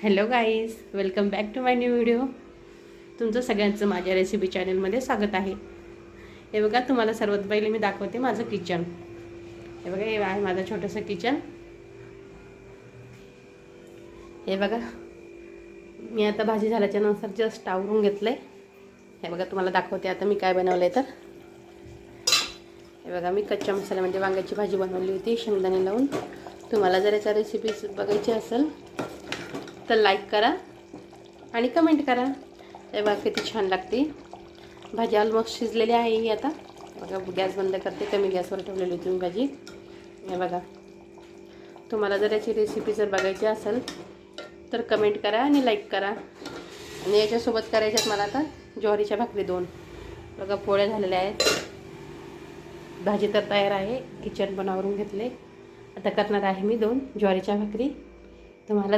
Hello guys, welcome back to my new video. तुमचं सगळ्यांचं माझ्या रेसिपी चॅनलमध्ये स्वागत आहे. हे बघा, तुम्हाला सर्वात पहिले मी दाखवते माझं किचन. हे बघा, हे आहे माझं छोटंसं किचन. हे बघा, मी आता भाजी झाल्याच्या नंतर जस्ट आवरून घेतलं आहे. हे बघा, तुम्हाला दाखवते आता मी काय बनवलं आहे. तर हे बघा, मी कच्च्या मसाल्यामध्ये वांग्याची भाजी बनवली होती शेंगदाणे लावून. तुम्हाला जर याचा रेसिपी बघायची असेल तर लाईक करा आणि कमेंट करा. हे बघा, किती छान लागते भाजी. ऑलमोस्ट शिजलेली आहे ही आता. बघा, गॅस बंद करते. कमी गॅसवर ठेवलेली होती मी भाजी. हे बघा, तुम्हाला जर याची रेसिपी जर बघायची असेल तर कमेंट करा आणि लाईक करा. आणि याच्यासोबत करायच्यात मला आता ज्वारीच्या भाकरी 2. बघा, पोळ्या झालेल्या आहेत. भाजी तर तयार आहे. किचन पण आवरून घेतले. आता करणार आहे मी 2 ज्वारीच्या भाकरी. तुम्हाला